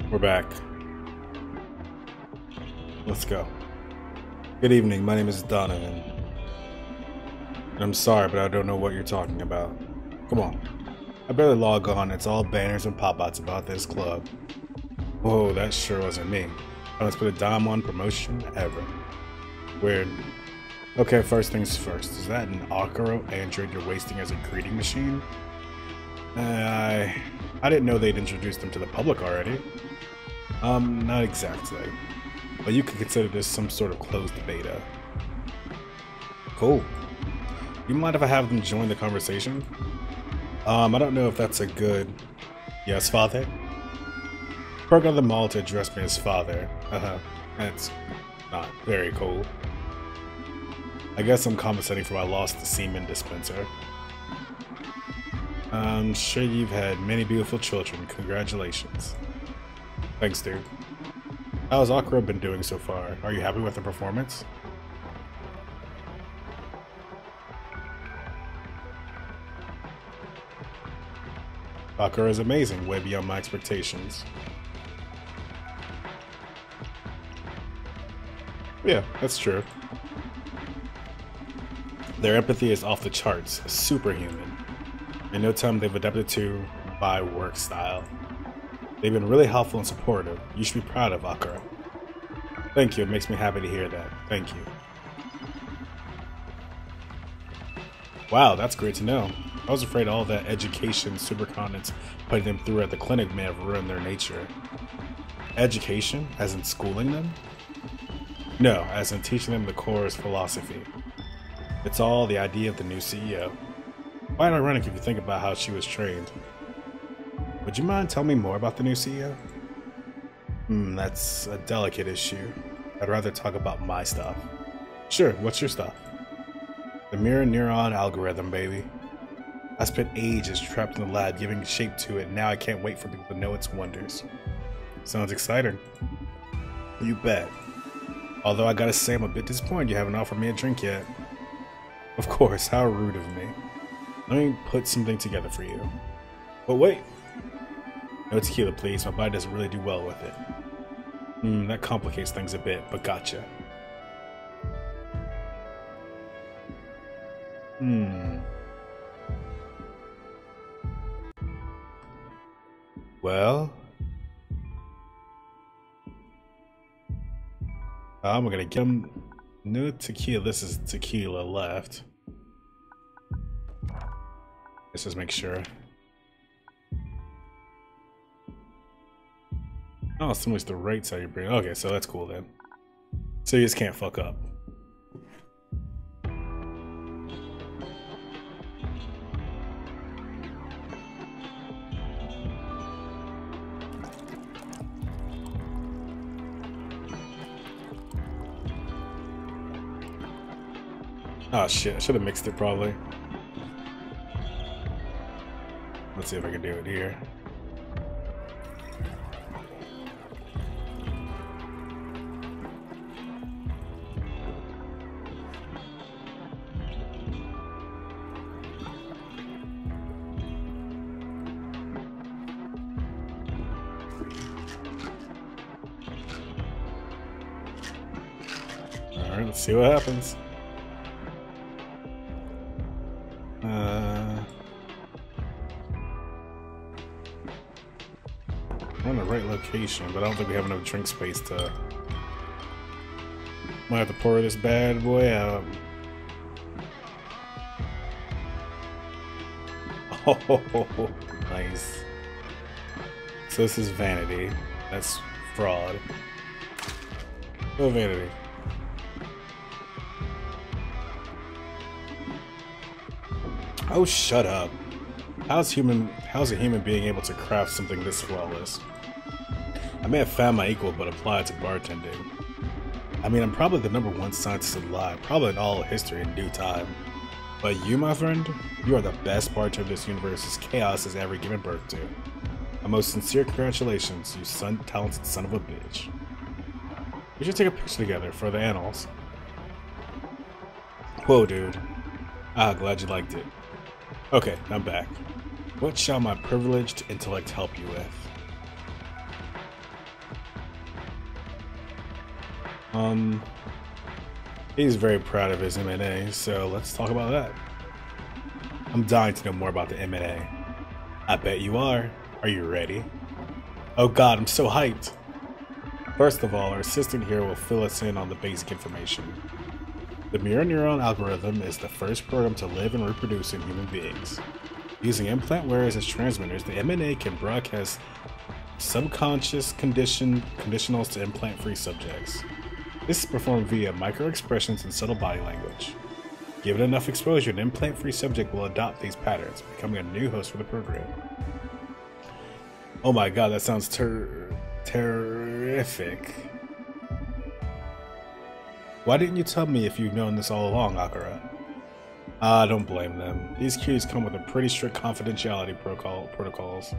We're back. Let's go. Good evening, my name is Donovan. And I'm sorry, but I don't know what you're talking about. Come on. I barely log on, it's all banners and pop-outs about this club. Whoa, that sure wasn't me. I must put a dime on promotion ever. Weird. Okay, first things first. Is that an Akuro android you're wasting as a greeting machine? I didn't know they'd introduced them to the public already. Not exactly. But you could consider this some sort of closed beta. Cool. You mind if I have them join the conversation? I don't know if that's a good... Yes, father? Perk on them all to address me as father. That's not very cool. I guess I'm compensating for my loss to semen dispenser. I'm sure you've had many beautiful children. Congratulations. Thanks, dude. How's Akira been doing so far? Are you happy with the performance? Akira is amazing, way beyond my expectations. Yeah, that's true. Their empathy is off the charts, superhuman. In no time they've adapted to my work style. They've been really helpful and supportive. You should be proud of Akira. Thank you, it makes me happy to hear that. Thank you. Wow, that's great to know. I was afraid all that education supercontinents putting them through at the clinic may have ruined their nature. Education? As in schooling them? No, as in teaching them the core's philosophy. It's all the idea of the new CEO. Quite ironic if you think about how she was trained. Would you mind telling me more about the new CEO? That's a delicate issue. I'd rather talk about my stuff. Sure, what's your stuff? The mirror neuron algorithm, baby. I spent ages trapped in the lab giving shape to it, and now I can't wait for people to know its wonders. Sounds exciting. You bet. Although I gotta say I'm a bit disappointed you haven't offered me a drink yet. Of course, how rude of me. Let me put something together for you. But wait! No tequila, please. My body doesn't really do well with it. That complicates things a bit, but gotcha. Well... I'm gonna get him no tequila. This is tequila left. Let's just make sure. Oh, so much the right side you bring. Okay, so that's cool then. So you just can't fuck up. Oh shit, I should have mixed it probably. Let's see if I can do it here. Alright, let's see what happens. We're in the right location, but I don't think we have enough drink space to... Might have to pour this bad boy out. Oh, nice. So this is vanity. That's fraud. No vanity. Oh, shut up. How's a human being able to craft something this flawless? I may have found my equal, but applied to bartending. I mean, I'm probably the #1 scientist alive, probably in all of history in due time. But you, my friend, you are the best bartender this universe's chaos has ever given birth to. A most sincere congratulations, you talented son of a bitch. We should take a picture together for the annals. Whoa, dude. Ah, glad you liked it. Okay, I'm back. What shall my privileged intellect help you with? He's very proud of his M&A, so let's talk about that. I'm dying to know more about the M&A. I bet you are. Are you ready? Oh god, I'm so hyped! First of all, our assistant here will fill us in on the basic information. The mirror neuron algorithm is the first program to live and reproduce in human beings. Using implant wearers as transmitters, the M&A can broadcast subconscious conditionals to implant-free subjects. This is performed via micro-expressions and subtle body language. Given enough exposure, an implant-free subject will adopt these patterns, becoming a new host for the program. Oh my god, that sounds terrific. Why didn't you tell me if you've known this all along, Akira? I don't blame them. These cues come with a pretty strict confidentiality protocols.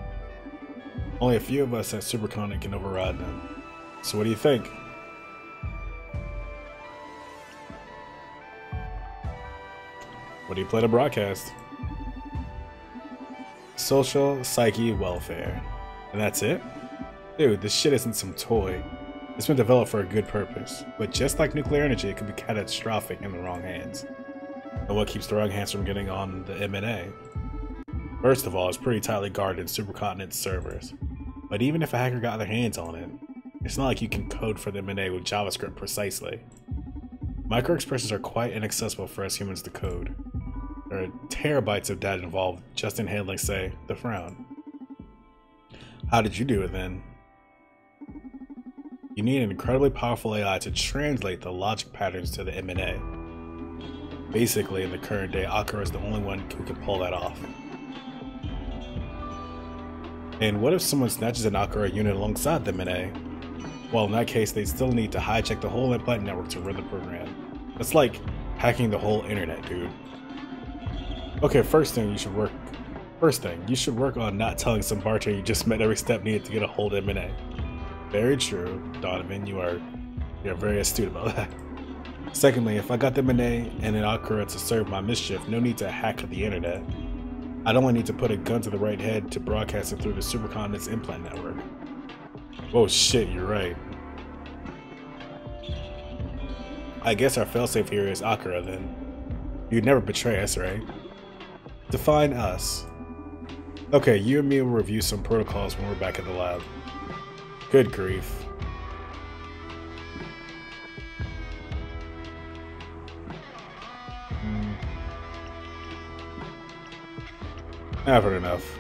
Only a few of us at Supercontinent can override them. So what do you think? What do you plan to broadcast? Social psyche welfare. And that's it? Dude, this shit isn't some toy. It's been developed for a good purpose. But just like nuclear energy, it can be catastrophic in the wrong hands. And what keeps the wrong hands from getting on the M&A? First of all, it's pretty tightly guarded in Supercontinent's servers. But even if a hacker got their hands on it, it's not like you can code for the M&A with JavaScript precisely. Microexpressions are quite inaccessible for us humans to code. There are terabytes of data involved just in handling, say, the frown. How did you do it then? You need an incredibly powerful AI to translate the logic patterns to the M&A. Basically, in the current day, Akira is the only one who can pull that off. And what if someone snatches an Akira unit alongside the M&A? Well, in that case, they still need to hijack the whole implant network to run the program. That's like hacking the whole internet, dude. Okay, first thing, you should work on not telling some bartender you just met every step needed to get a hold of M&A. Very true, Donovan. You're very astute about that. Secondly, if I got the M&A and an Akira to serve my mischief, no need to hack the internet. I'd only need to put a gun to the right head to broadcast it through the Supercontinent's implant network. Oh shit, you're right. I guess our failsafe here is Akira then. You'd never betray us, right? Define us. Okay, you and me will review some protocols when we're back at the lab. Good grief. I've heard enough.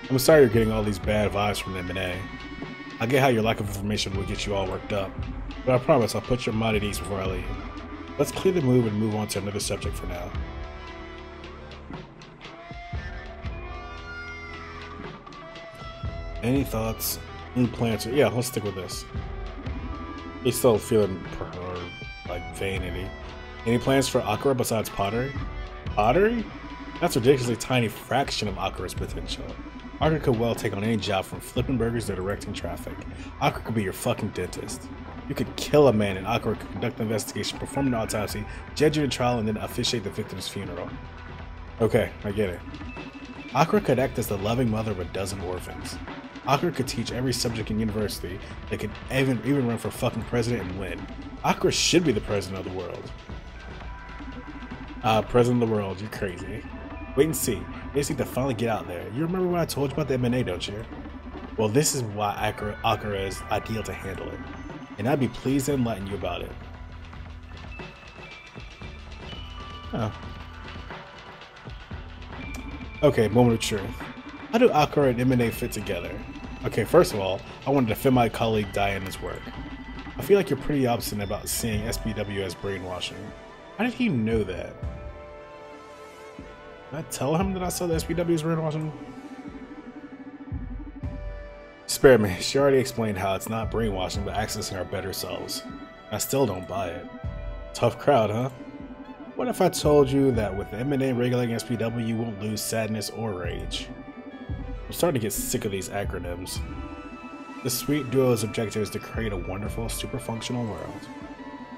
I'm sorry you're getting all these bad vibes from the M&A. I get how your lack of information will get you all worked up, but I promise I'll put your mind at ease before I leave. Let's clear the move and move on to another subject for now. Any thoughts? Any plans? Yeah, let's stick with this. He's still feeling like vanity. Any plans for Akira besides pottery? Pottery? That's a ridiculously tiny fraction of Akira's potential. Akira could well take on any job from flipping burgers to directing traffic. Akira could be your fucking dentist. You could kill a man and Akira could conduct the investigation, perform an autopsy, judge your trial, and then officiate the victim's funeral. Okay, I get it. Akira could act as the loving mother of a dozen orphans. Akira could teach every subject in university. They could even run for fucking president and win. Akira should be the president of the world. President of the world, you're crazy. Wait and see. You just need to finally get out there. You remember what I told you about the M&A, don't you? Well, this is why Akira is ideal to handle it. And I'd be pleased to enlighten you about it. Oh. Okay, moment of truth. How do Akira and M&A fit together? Okay, first of all, I want to defend my colleague Diana's work. I feel like you're pretty obstinate about seeing SPW as brainwashing. How did he know that? Did I tell him that I saw the SPW as brainwashing? Spare me, she already explained how it's not brainwashing but accessing our better selves. I still don't buy it. Tough crowd, huh? What if I told you that with M&A regulating SPW you won't lose sadness or rage? I'm starting to get sick of these acronyms. The sweet duo's objective is to create a wonderful, super-functional world.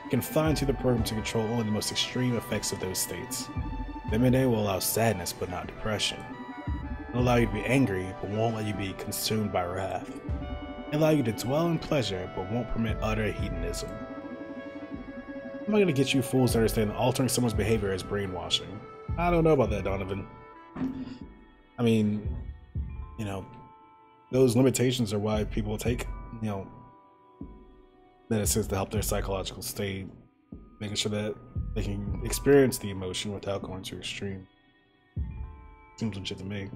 You can fine-tune the program to control only the most extreme effects of those states. The M&A will allow sadness but not depression. It'll allow you to be angry, but won't let you be consumed by wrath. It'll allow you to dwell in pleasure, but won't permit utter hedonism. I'm not gonna get you fools to understand that altering someone's behavior is brainwashing. I don't know about that, Donovan. I mean, you know, those limitations are why people take, you know, medicines to help their psychological state, making sure that they can experience the emotion without going to extreme. Seems legit to me.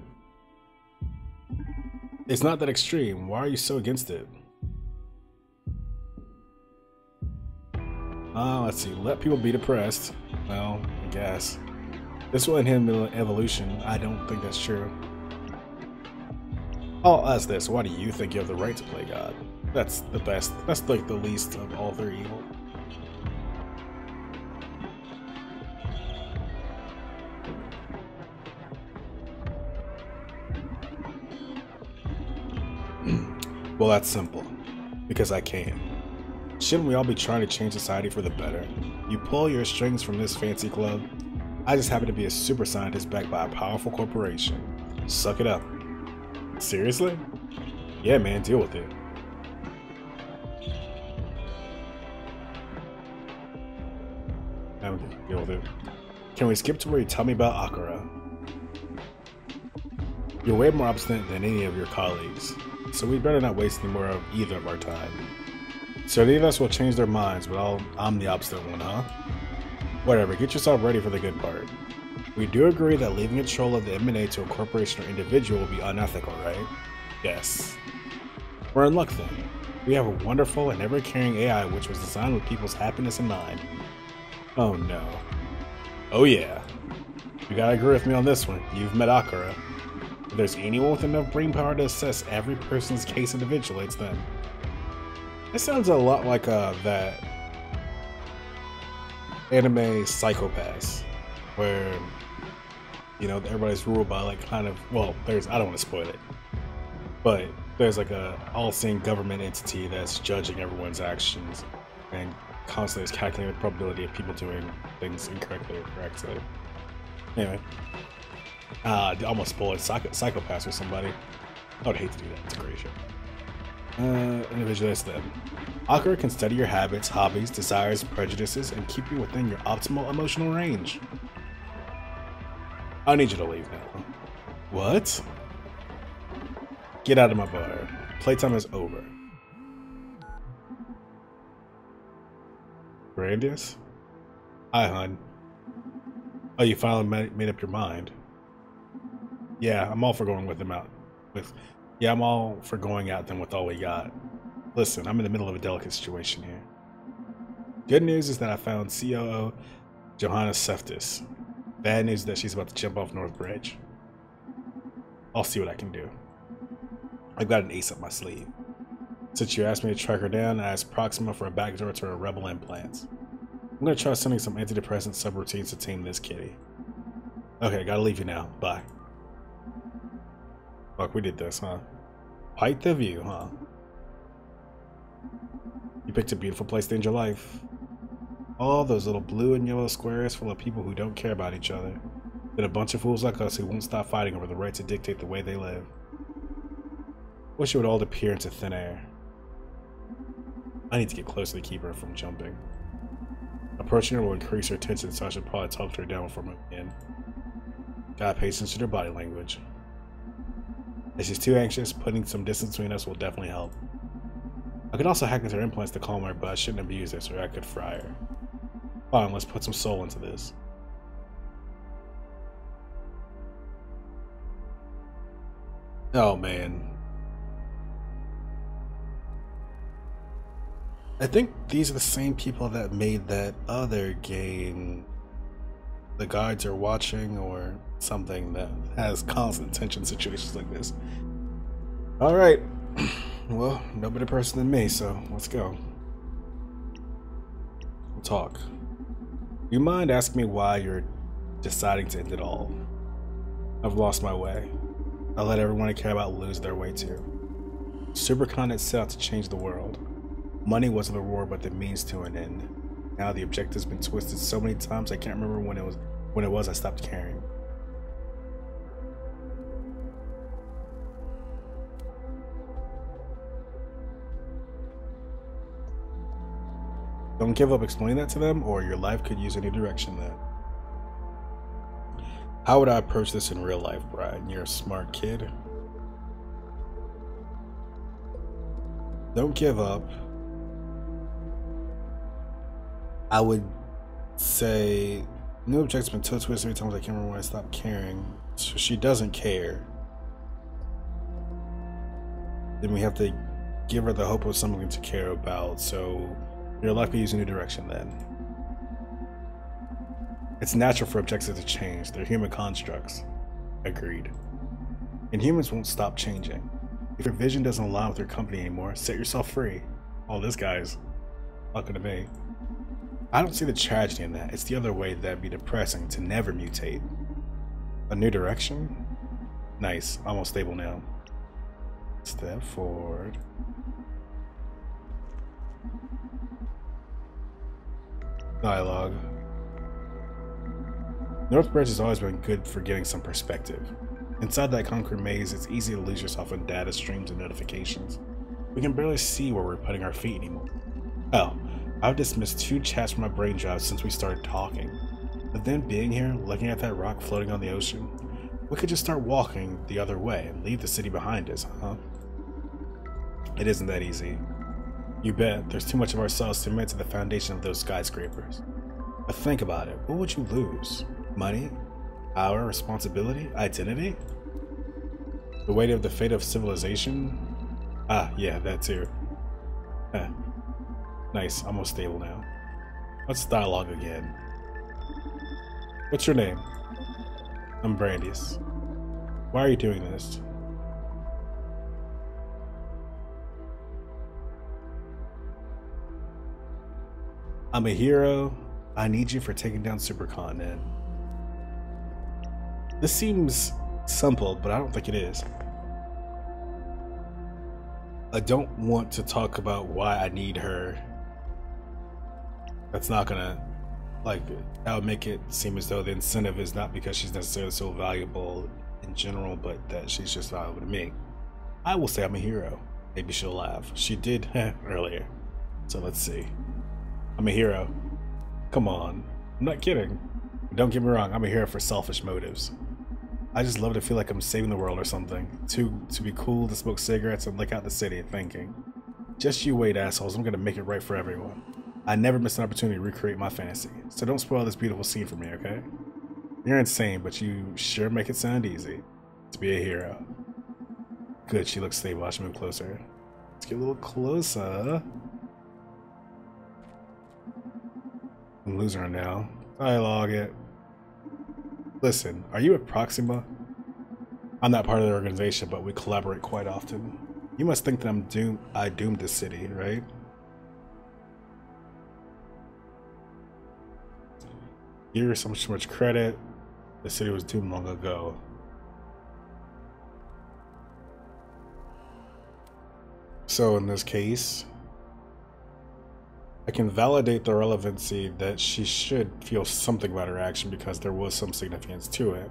It's not that extreme. Why are you so against it? Let's see. Let people be depressed. Well, I guess. This will inhibit evolution. I don't think that's true. I'll ask this. Why do you think you have the right to play God? That's the best. That's like the least of all their evil. Well, that's simple. Because I can. Shouldn't we all be trying to change society for the better? You pull your strings from this fancy club. I just happen to be a super scientist backed by a powerful corporation. Suck it up. Seriously? Yeah, man, deal with it. Deal with it. Can we skip to where you tell me about Akira? You're way more obstinate than any of your colleagues, so we'd better not waste any more of either of our time. So any of us will change their minds, but I'm the obstinate one, huh? Whatever, get yourself ready for the good part. We do agree that leaving control of the M&A to a corporation or individual will be unethical, right? Yes. We're in luck then. We have a wonderful and ever-caring AI which was designed with people's happiness in mind. Oh no. Oh yeah. You gotta agree with me on this one. You've met Akira. If there's anyone with enough brain power to assess every person's case individually, it's them. It sounds a lot like that anime Psychopaths, where, you know, everybody's ruled by like kind of, well, there's, I don't want to spoil it, but there's like a all-seeing government entity that's judging everyone's actions and constantly is calculating the probability of people doing things incorrectly or correctly. Anyway, I almost spoiled Psychopaths with somebody. I would hate to do that. It's a great show. Individualize them. Akira can study your habits, hobbies, desires, prejudices, and keep you within your optimal emotional range. I need you to leave now. What? Get out of my bar. Playtime is over. Grandius? Hi, hun. Oh, you finally made up your mind. Yeah, I'm all for going with them out. Yeah, I'm all for going out then with all we got. Listen, I'm in the middle of a delicate situation here. Good news is that I found COO Johanna Seftis. Bad news is that she's about to jump off North Bridge. I'll see what I can do. I've got an ace up my sleeve. Since you asked me to track her down, I asked PROXYMA for a backdoor to her rebel implants. I'm gonna try sending some antidepressant subroutines to tame this kitty. Okay, gotta leave you now. Bye. Fuck, we did this, huh? Quite the view, huh? You picked a beautiful place to end your life. All those little blue and yellow squares full of people who don't care about each other. Then a bunch of fools like us who won't stop fighting over the right to dictate the way they live. Wish it would all disappear into thin air. I need to get closer to keep her from jumping. Approaching her will increase her tension, so I should probably talk to her down before moving in. Gotta pay attention to her body language. If she's too anxious, putting some distance between us will definitely help. I could also hack into her implants to calm her, but I shouldn't abuse this or I could fry her. Fine, let's put some soul into this. Oh man. I think these are the same people that made that other game, The Guides Are Watching, or something that has constant tension situations like this. Alright. Well, no better person than me, so let's go. We'll talk. Do you mind asking me why you're deciding to end it all? I've lost my way. I let everyone I care about lose their way too. Supercontinent set out to change the world. Money wasn't the reward, but the means to an end. Now the objective's been twisted so many times I can't remember when it was I stopped caring. Don't give up explaining that to them, or your life could use a new direction then. How would I approach this in real life, Brian? You're a smart kid. Don't give up. I would say new object's been toe twisted every time I can't remember when I stopped caring. So she doesn't care. Then we have to give her the hope of something to care about. So you're likely using a new direction then. It's natural for objectives to change. They're human constructs. Agreed. And humans won't stop changing. If your vision doesn't align with your company anymore, set yourself free. Oh, this guy's talking to me. I don't see the tragedy in that. It's the other way that'd be depressing, to never mutate. A new direction? Nice. Almost stable now. Step forward. Dialogue. North Branch has always been good for getting some perspective. Inside that concrete maze, it's easy to lose yourself in data streams and notifications. We can barely see where we're putting our feet anymore. Oh, I've dismissed 2 chats from my brain drive since we started talking. But then being here, looking at that rock floating on the ocean, we could just start walking the other way and leave the city behind us, huh? It isn't that easy. You bet, there's too much of ourselves cemented to the foundation of those skyscrapers. But think about it, what would you lose? Money? Power? Responsibility? Identity? The weight of the fate of civilization? Ah, yeah, that too. Nice, almost stable now. Let's dialogue again. What's your name? I'm Brandius. Why are you doing this? I'm a hero. I need you for taking down Supercontinent. This seems simple, but I don't think it is. I don't want to talk about why I need her. That's not gonna, that would make it seem as though the incentive is not because she's necessarily so valuable in general, but that she's just valuable to me. I will say I'm a hero. Maybe she'll laugh. She did earlier. So let's see. I'm a hero. Come on. I'm not kidding. Don't get me wrong, I'm a hero for selfish motives. I just love to feel like I'm saving the world or something. To be cool, to smoke cigarettes and look out the city thinking, just you wait, assholes, I'm gonna make it right for everyone. I never miss an opportunity to recreate my fantasy, so don't spoil this beautiful scene for me, okay? You're insane, but you sure make it sound easy to be a hero. Good, she looks stable. I should move closer. Let's get a little closer. I'm losing her now. Dialogue it. Listen, are you at PROXYMA? I'm not part of the organization, but we collaborate quite often. You must think that I doomed this city, right? Give her so much credit. The city was doomed long ago. So in this case, I can validate the relevancy that she should feel something about her action because there was some significance to it,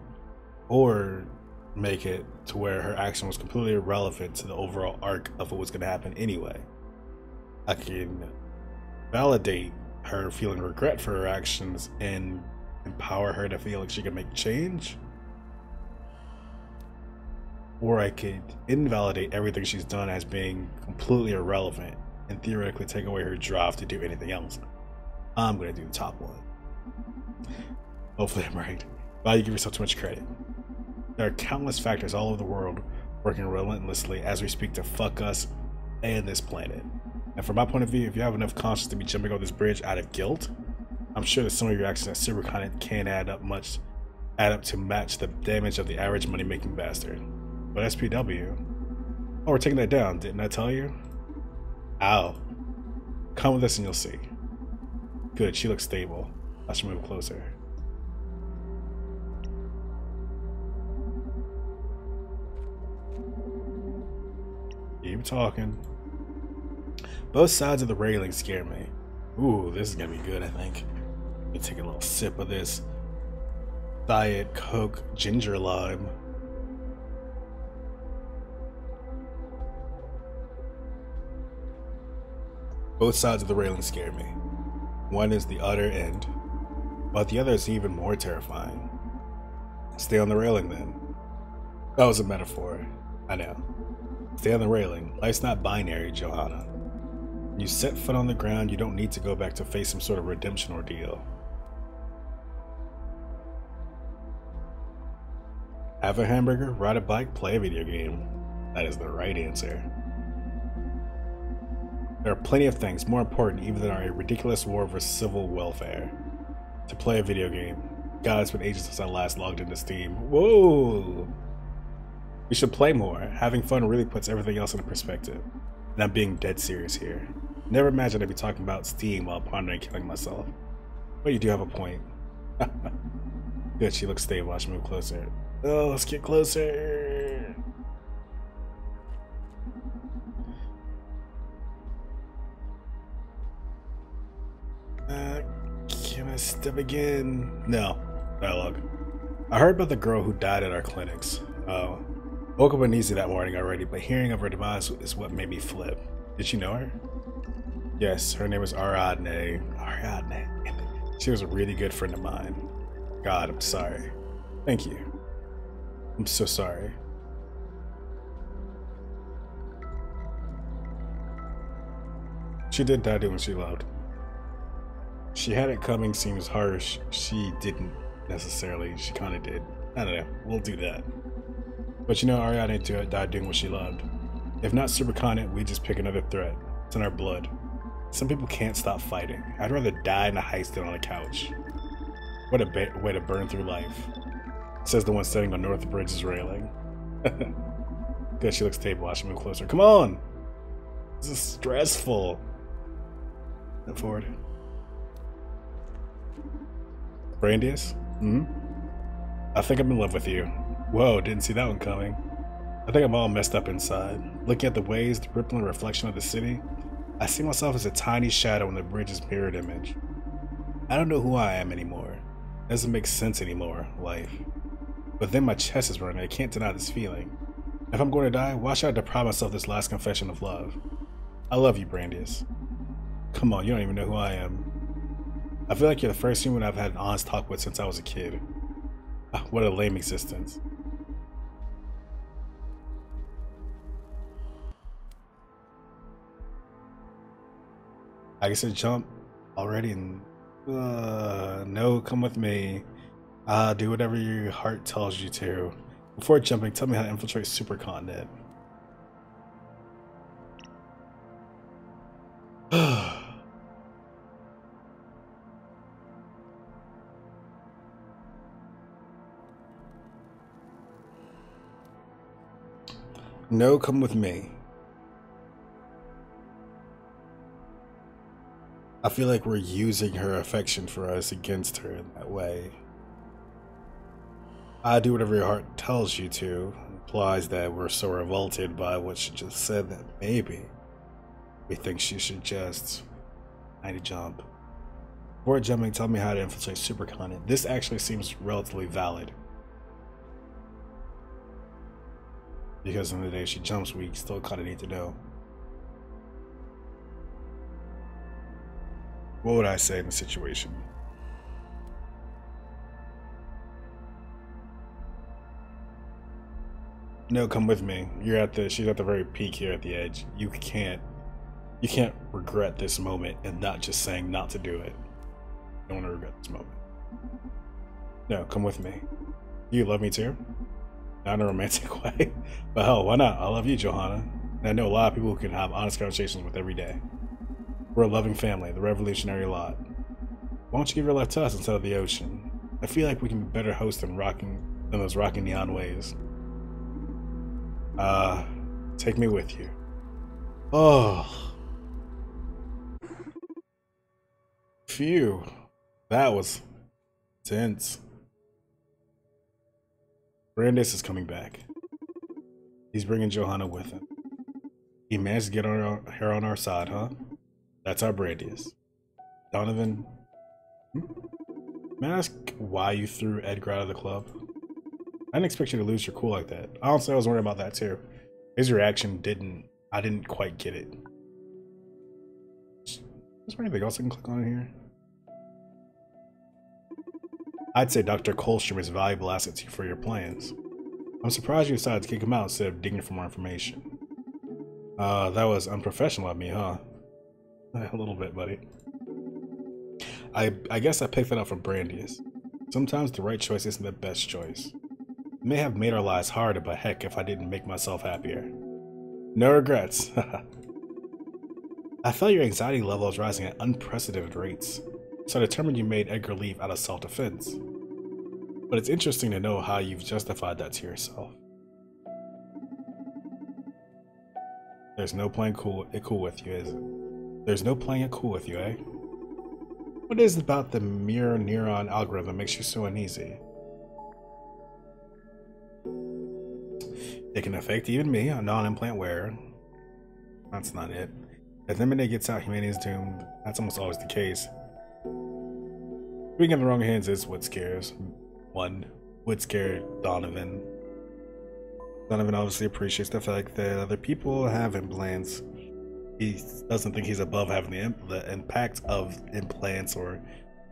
or make it to where her action was completely irrelevant to the overall arc of what was going to happen anyway. I can validate her feeling regret for her actions and empower her to feel like she can make change, or I could invalidate everything she's done as being completely irrelevant and theoretically take away her drive to do anything else. I'm gonna do the top one. Hopefully I'm right. Why you give yourself too much credit? There are countless factors all over the world working relentlessly as we speak to fuck us and this planet. And from my point of view, if you have enough conscience to be jumping over this bridge out of guilt, I'm sure that some of your actions at Supercontinent can't add up to match the damage of the average money-making bastard. But SPW? Oh, we're taking that down, didn't I tell you? Ow. Come with us and you'll see. Good, she looks stable. I should move closer. Keep talking. Both sides of the railing scare me. Ooh, this is gonna be good, I think. Let me take a little sip of this Diet Coke ginger lime. Both sides of the railing scare me. One is the utter end, but the other is even more terrifying. Stay on the railing then. That was a metaphor. I know. Stay on the railing. Life's not binary, Johanna. When you set foot on the ground, you don't need to go back to face some sort of redemption ordeal. Have a hamburger, ride a bike, play a video game. That is the right answer. There are plenty of things more important even than our ridiculous war for civil welfare. To play a video game. God, it's been ages since I last logged into Steam. Whoa! We should play more. Having fun really puts everything else into perspective. And I'm being dead serious here. Never imagined I'd be talking about Steam while pondering killing myself. But you do have a point. Good, she looks stable. I should move closer. Oh, let's get closer. Can I step again? No. Dialogue. I heard about the girl who died at our clinics. Oh. Woke up uneasy that morning already, but hearing of her demise is what made me flip. Did you know her? Yes, her name was Ariadne. Ariadne. She was a really good friend of mine. God, I'm sorry. Thank you. I'm so sorry. She did die doing what she loved. She had it coming seems harsh. She didn't necessarily. She kind of did. I don't know. We'll do that. But you know, Ariadne died doing what she loved. If not super content, we just pick another threat. It's in our blood. Some people can't stop fighting. I'd rather die in a heist than on a couch. What a way to burn through life. Says the one sitting on North Bridge's railing. Good, she looks stable. I should move closer. Come on! This is stressful. Step forward. Brandius? I think I'm in love with you. Whoa, didn't see that one coming. I think I'm all messed up inside. Looking at the waves, the rippling reflection of the city, I see myself as a tiny shadow in the bridge's mirrored image. I don't know who I am anymore. It doesn't make sense anymore, life. But then my chest is burning. I can't deny this feeling. If I'm going to die, why should I deprive myself this last confession of love? I love you, Brandius. Come on, you don't even know who I am. I feel like you're the first human I've had an honest talk with since I was a kid. What a lame existence. I guess I jump already and no, come with me. Do whatever your heart tells you to. Before jumping, tell me how to infiltrate supercontinent. No, come with me. I feel like we're using her affection for us against her in that way. I do whatever your heart tells you to implies that we're so revolted by what she just said that maybe we think she should just jump. Before jumping, tell me how to infiltrate supercontinent. This actually seems relatively valid. Because in the day she jumps, we still kind of need to know. What would I say in the situation? No, come with me. She's at the very peak here at the edge. You can't regret this moment and not just saying not to do it. You don't want to regret this moment. No, come with me. You love me too? Not in a romantic way. But hell, why not? I love you, Johanna. And I know a lot of people who can have honest conversations with every day. We're a loving family, the revolutionary lot. Why don't you give your life to us instead of the ocean? I feel like we can be better hosts than those rocking neon waves. Take me with you. Oh. Phew. That was tense. Brandius is coming back. He's bringing Johanna with him. He managed to get her on our side, huh? That's our Brandius. Donovan, may I ask why you threw Edgar out of the club? I didn't expect you to lose your cool like that. Honestly, I was worried about that too. His reaction I didn't quite get it. Is there anything else I can click on in here? I'd say Dr. Colstrom is a valuable asset to you for your plans. I'm surprised you decided to kick him out instead of digging for more information. That was unprofessional of me, huh? A little bit, buddy. I guess I picked that up from Brandius. Sometimes the right choice isn't the best choice. It may have made our lives harder, but heck, if I didn't make myself happier. No regrets. I felt your anxiety level was rising at unprecedented rates, so I determined you made Edgar leave out of self-defense. But it's interesting to know how you've justified that to yourself. There's no playing it cool with you, is it? There's no playing it cool with you, eh? What is it about the mirror neuron algorithm that makes you so uneasy? It can affect even me, a non-implant wearer. That's not it. If the minute gets out, humanity is doomed. That's almost always the case. Being in the wrong hands is what scares one. Would scare Donovan. Donovan obviously appreciates the fact that other people have implants. He doesn't think he's above having the impact of implants or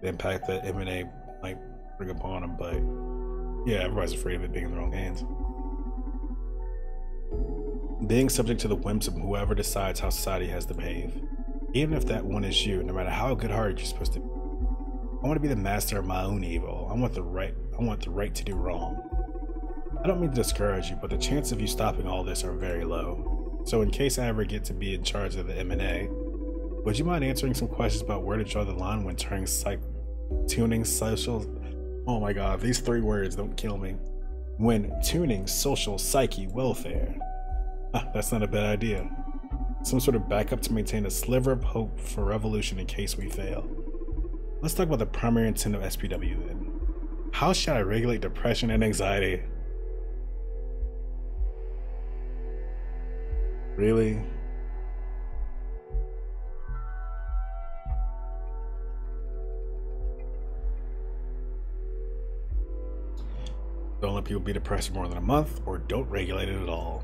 the impact that M&A might bring upon him, but yeah, everybody's afraid of it being in the wrong hands. Being subject to the whims of whoever decides how society has to behave. Even if that one is you, no matter how good-hearted you're supposed to be. I want to be the master of my own evil. I want the right to do wrong. I don't mean to discourage you, but the chances of you stopping all this are very low. So in case I ever get to be in charge of the M&A, would you mind answering some questions about where to draw the line when tuning social... Oh my god, these 3 words don't kill me. When tuning social psyche welfare. That's not a bad idea. Some sort of backup to maintain a sliver of hope for revolution in case we fail. Let's talk about the primary intent of SPW then. How should I regulate depression and anxiety? Really? Don't let people be depressed for more than a month, or don't regulate it at all.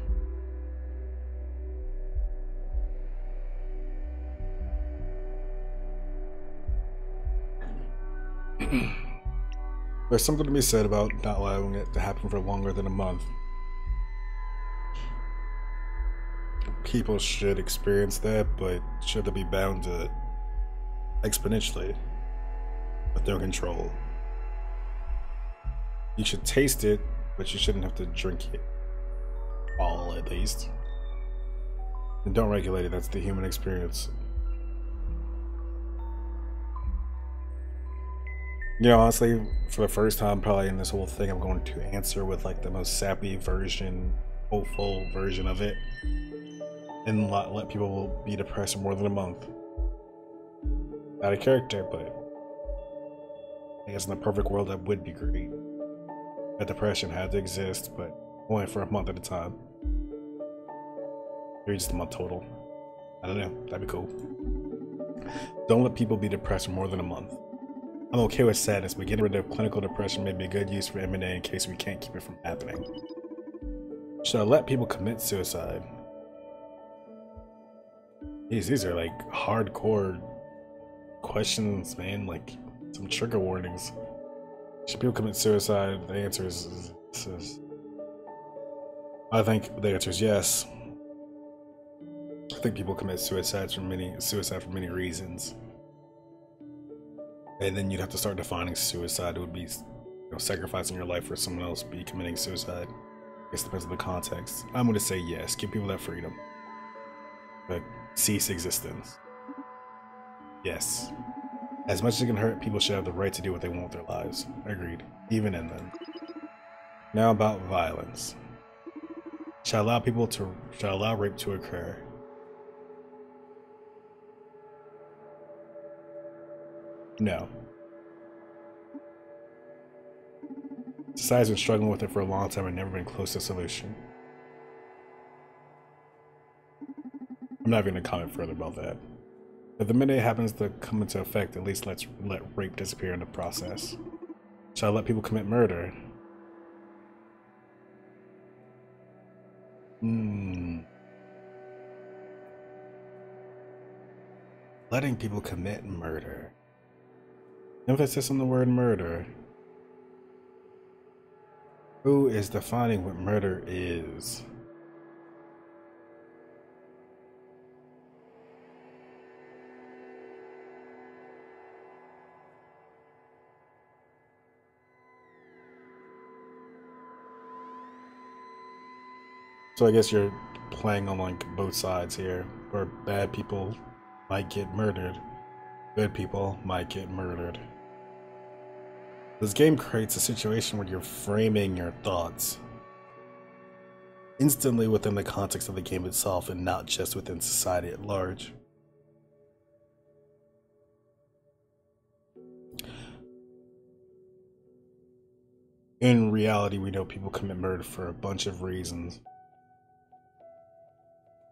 There's something to be said about not allowing it to happen for longer than a month. People should experience that, but should they be bound to exponentially with their control? You should taste it, but you shouldn't have to drink it all, at least. And don't regulate it, that's the human experience. You know, honestly, for the first time probably in this whole thing, I'm going to answer with like the most sappy version, hopeful version of it. And not let people be depressed for more than a month. Out of character, but I guess in the perfect world that would be great. That depression had to exist, but only for a month at a time. Maybe just a month total. I don't know, that'd be cool. Don't let people be depressed for more than a month. I'm okay with sadness, but getting rid of clinical depression may be a good use for M&A in case we can't keep it from happening. Should I let people commit suicide? These are like hardcore questions, man, like some trigger warnings. Should people commit suicide? The answer is I think the answer is yes. I think people commit suicide for many reasons. And then you'd have to start defining suicide. It would be, sacrificing your life for someone else, be committing suicide. I guess it depends on the context. I'm going to say yes. Give people that freedom. But cease existence. Yes. As much as it can hurt, people should have the right to do what they want with their lives. Agreed. Even in them. Now about violence. Should I allow rape to occur? No. Society's been struggling with it for a long time and never been close to a solution. I'm not even going to comment further about that. If the minute it happens to come into effect, at least let's let rape disappear in the process. Should I let people commit murder? Letting people commit murder. Emphasis on the word murder. Who is defining what murder is? So I guess you're playing on like both sides here, where bad people might get murdered, good people might get murdered. This game creates a situation where you're framing your thoughts instantly within the context of the game itself and not just within society at large. In reality, we know people commit murder for a bunch of reasons.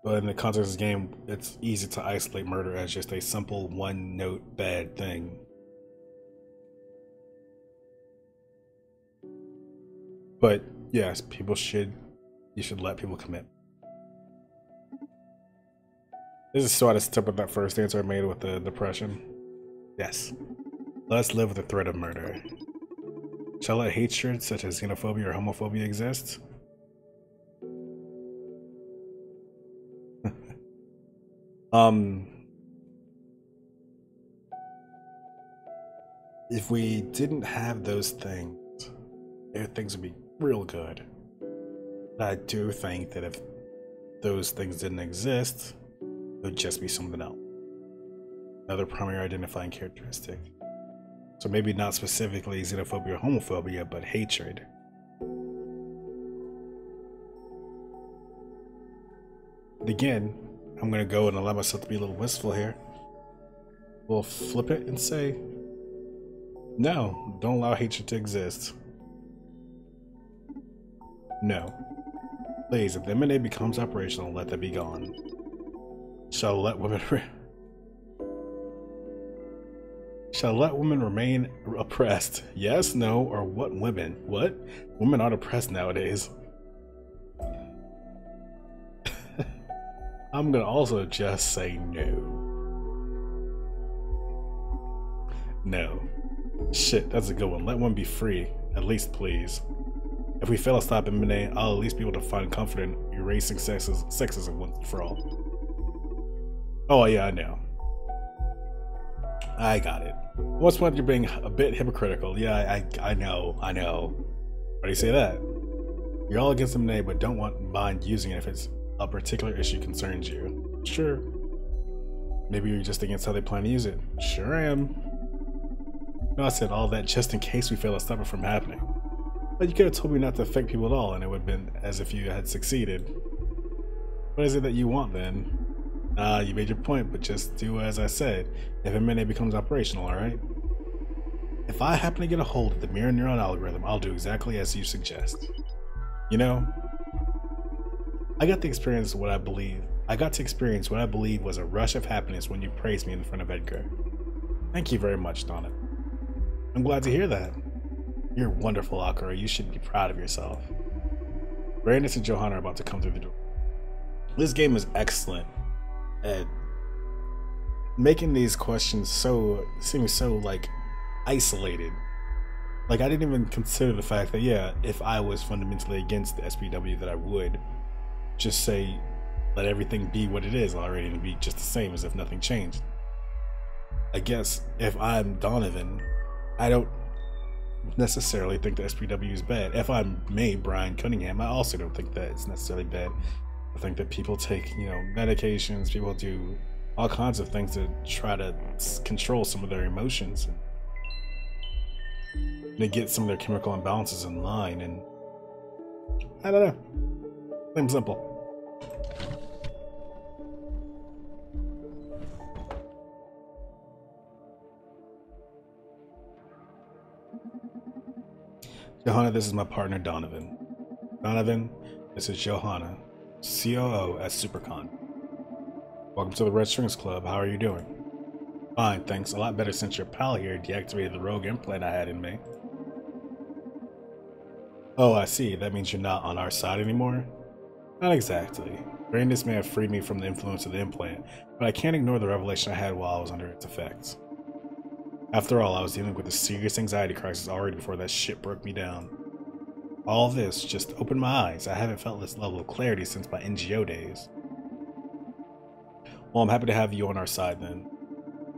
But in the context of this game, it's easy to isolate murder as just a simple one-note bad thing. But yes, you should let people commit. This is so out of step with that first answer I made with the depression. Yes. Let's live with the threat of murder. Shall I let hatred such as xenophobia or homophobia exist? If we didn't have those things, things would be real good. I do think that if those things didn't exist, it would just be something else. Another primary identifying characteristic. So maybe not specifically xenophobia or homophobia, but hatred. But again, I'm gonna go and allow myself to be a little wistful here. We'll flip it and say, no, don't allow hatred to exist. No. Please, if the M&A becomes operational, let that be gone. Shall let women remain oppressed? Yes, no, or what women? What? Women aren't oppressed nowadays. I'm gonna also just say no. No. Shit, that's a good one. Let one be free. At least, please. If we fail to stop M&A, I'll at least be able to find comfort in erasing sexism once and for all. Oh yeah, I know. I got it. What's one you're being a bit hypocritical? Yeah, I know. Why do you say that? You're all against M&A, but don't mind using it if it's a particular issue concerns you. Sure. Maybe you're just against how they plan to use it. Sure I am. No, I said all that just in case we fail to stop it from happening. But you could have told me not to affect people at all, and it would have been as if you had succeeded. What is it that you want then? You made your point, but just do as I said. If M&A becomes operational, alright? If I happen to get a hold of the mirror neuron algorithm, I'll do exactly as you suggest. You know, I got to experience what I believe was a rush of happiness when you praised me in front of Edgar. Thank you very much, Donna. I'm glad to hear that. You're wonderful, Akira. You should be proud of yourself. Brandis and Johanna are about to come through the door. This game is excellent at making these questions seem so like isolated. Like I didn't even consider the fact that yeah, if I was fundamentally against the SPW, that I would just say let everything be what it is already and be just the same as if nothing changed. I guess if I'm Donovan, I don't necessarily think the SPW is bad. If I'm Brian Cunningham, I also don't think that it's necessarily bad. I think that people take, medications, people do all kinds of things to try to control some of their emotions. And they get some of their chemical imbalances in line, and I don't know. Plain simple. Johanna, this is my partner Donovan. Donovan, this is Johanna, COO at SuperCon. Welcome to the Red Strings Club. How are you doing? Fine, thanks. A lot better since your pal here deactivated the rogue implant I had in me. Oh, I see. That means you're not on our side anymore? Not exactly. Brandis may have freed me from the influence of the implant, but I can't ignore the revelation I had while I was under its effects. After all, I was dealing with a serious anxiety crisis already before that shit broke me down. All this just opened my eyes. I haven't felt this level of clarity since my NGO days. Well, I'm happy to have you on our side then.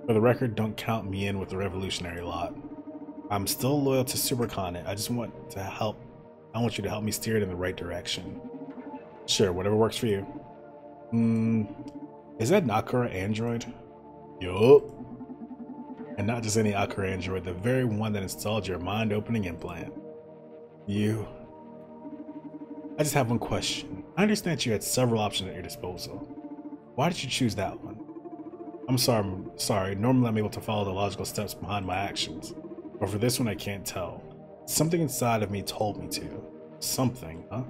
For the record, don't count me in with the revolutionary lot. I'm still loyal to SuperConnet. I just want to help. I want you to help me steer it in the right direction. Sure, whatever works for you. Is that an Akura android? Yup. And not just any Akura android, the very one that installed your mind-opening implant. I just have one question. I understand you had several options at your disposal. Why did you choose that one? I'm sorry. Normally I'm able to follow the logical steps behind my actions. But for this one I can't tell. Something inside of me told me to. Something, huh?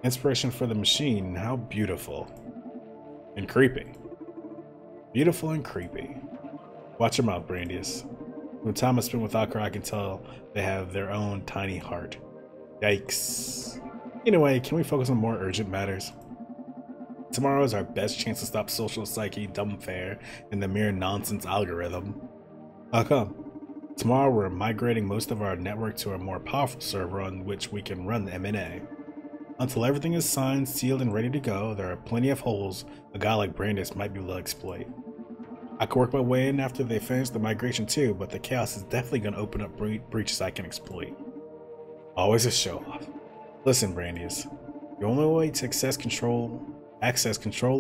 Inspiration for the machine, how beautiful. And creepy. Beautiful and creepy. Watch your mouth, Brandius. From the time I spent with Akira, I can tell they have their own tiny heart. Yikes. Anyway, can we focus on more urgent matters? Tomorrow is our best chance to stop social psyche, dumb fare, and the mere nonsense algorithm. How come? Tomorrow we're migrating most of our network to a more powerful server on which we can run the MNA. Until everything is signed, sealed, and ready to go, there are plenty of holes a guy like Brandius might be able to exploit. I could work my way in after they finish the migration too, but the chaos is definitely going to open up breaches I can exploit. Always a show-off. Listen, Brandius, the only way to access control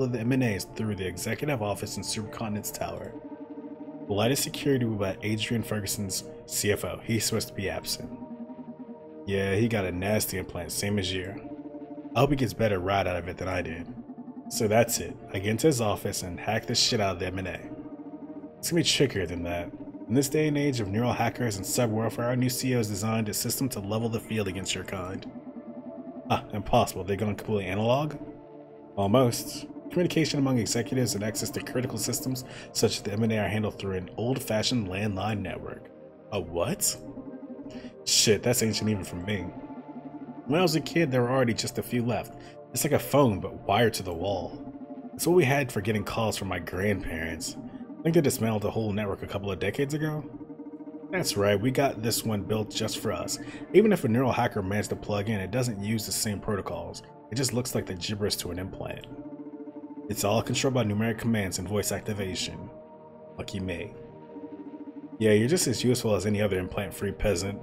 of the MNA is through the executive office in Supercontinent's tower. The lighted security will be by Adrian Ferguson's CFO. He's supposed to be absent. Yeah, he got a nasty implant, same as you. I hope he gets better ride out of it than I did. So that's it. I get into his office and hack the shit out of the MNA. It's gonna be trickier than that. In this day and age of neural hackers and sub-warfare, our new CEO has designed a system to level the field against your kind. Impossible. They're going completely analog? Almost. Communication among executives and access to critical systems such as the MNA are handled through an old-fashioned landline network. A what? Shit, that's ancient even for me. When I was a kid, there were already just a few left. It's like a phone, but wired to the wall. It's what we had for getting calls from my grandparents. I think they dismantled the whole network a couple of decades ago. That's right, we got this one built just for us. Even if a neural hacker managed to plug in, it doesn't use the same protocols. It just looks like the gibberish to an implant. It's all controlled by numeric commands and voice activation. Lucky me. Yeah, you're just as useful as any other implant-free peasant.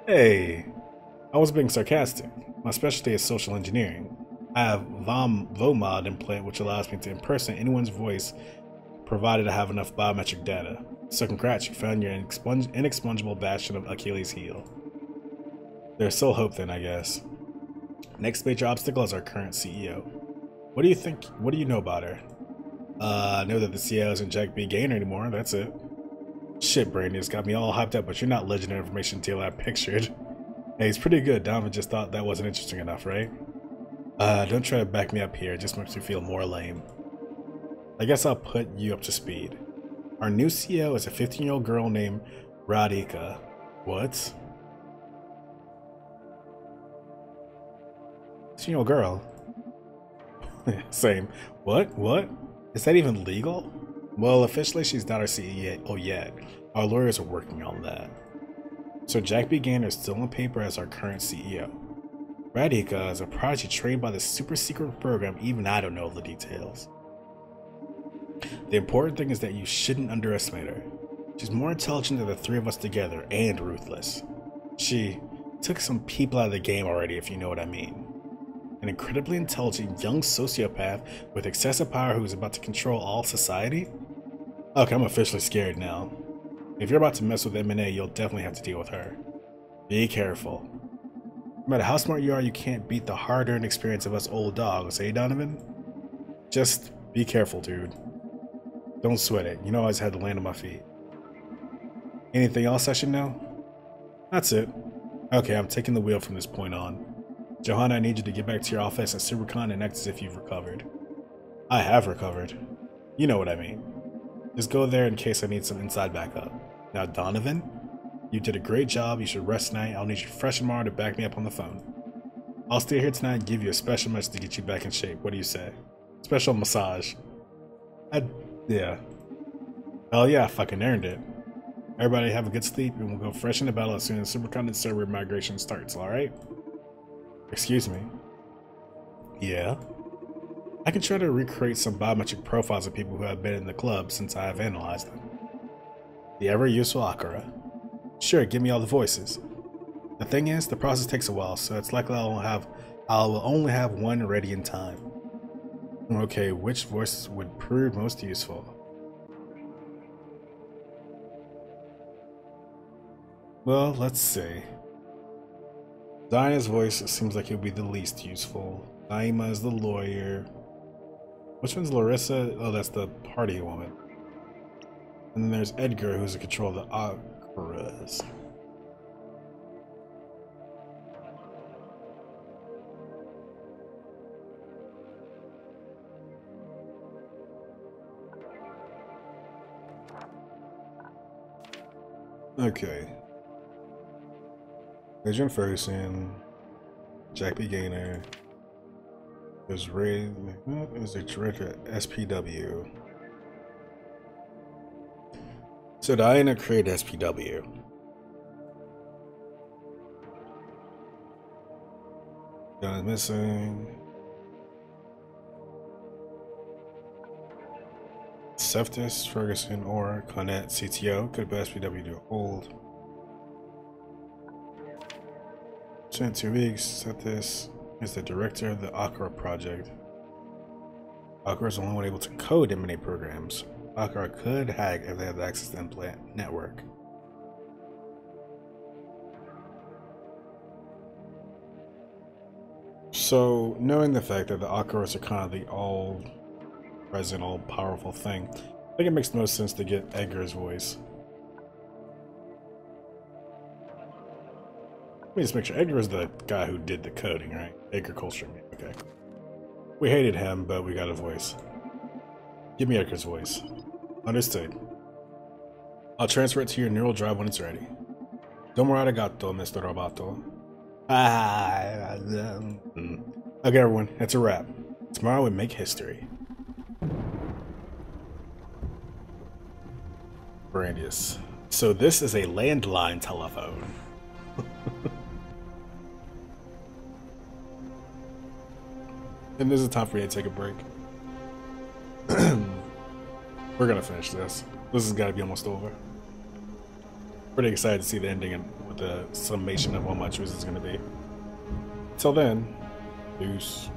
Hey, I was being sarcastic. My specialty is social engineering. I have VOMOD implant, which allows me to impersonate anyone's voice, provided I have enough biometric data. So congrats, you found your inexpungible bastion of Achilles' heel. There's still hope then, I guess. Next major obstacle is our current CEO. What do you think? What do you know about her? I know that the CEO isn't Jack B. Gaynor anymore, that's it. Shit, Brandy's got me all hyped up, but you're not legendary information dealer I pictured. Hey, he's pretty good. Donovan just thought that wasn't interesting enough, right? Don't try to back me up here, it just makes me feel more lame. I guess I'll put you up to speed. Our new CEO is a 15-year-old girl named Radhika. What? 15-year-old girl? Same. What? Is that even legal? Well, officially she's not our CEO yet. Our lawyers are working on that. So Jack B. Gaynor is still on paper as our current CEO. Radhika is a prodigy trained by the super secret program, even I don't know the details. The important thing is that you shouldn't underestimate her. She's more intelligent than the three of us together, and ruthless. She took some people out of the game already, if you know what I mean. An incredibly intelligent young sociopath with excessive power who is about to control all society? Okay, I'm officially scared now. If you're about to mess with MNA, you'll definitely have to deal with her. Be careful. No matter how smart you are, you can't beat the hard-earned experience of us old dogs, eh, Donovan? Just be careful, dude. Don't sweat it. You know I always had to land on my feet. Anything else I should know? That's it. Okay, I'm taking the wheel from this point on. Johanna, I need you to get back to your office at Supercon and act as if you've recovered. I have recovered. You know what I mean. Just go there in case I need some inside backup. Now, Donovan, you did a great job. You should rest tonight. I'll need you fresh tomorrow to back me up on the phone. I'll stay here tonight and give you a special message to get you back in shape. What do you say? Special massage. Yeah. Hell yeah, I fucking earned it. Everybody have a good sleep, and we'll go fresh into battle as soon as supercontinent server migration starts, alright? Excuse me. Yeah? I can try to recreate some biometric profiles of people who have been in the club since I have analyzed them. The ever-useful Akira. Sure, give me all the voices. The thing is, the process takes a while, so it's likely I will only have one ready in time. Okay, which voices would prove most useful? Well, let's see. Dinah's voice seems like it would be the least useful. Naima is the lawyer. Which one's Larissa? Oh, that's the party woman. And then there's Edgar, who's in control of the Akiras. Okay. Adrian Ferguson, Jack B. Gaynor. There's Ray. Is the director at SPW. So Diana created SPW. John is missing. Seftis, Ferguson, or Connett, CTO. Could have SPW to hold. Spent 2 weeks. Seftis is the director of the Akira project. Akira is the only one able to code M&A programs. Akira could hack if they have access to the implant network. So, knowing the fact that the Akiras are kind of the all-present, all-powerful thing, I think it makes the most sense to get Edgar's voice. Let me just make sure. Edgar is the guy who did the coding, right? Edgar Colstrom. Okay. We hated him, but we got a voice. Give me Edgar's voice. Understood. I'll transfer it to your neural drive when it's ready. Domo arigato, Mr. Roboto. Okay, everyone, that's a wrap. Tomorrow we make history. Brandius. So this is a landline telephone. And this is time for me to take a break. We're gonna finish this. This has got to be almost over. Pretty excited to see the ending and with the summation of how much this is gonna be. Till then, peace.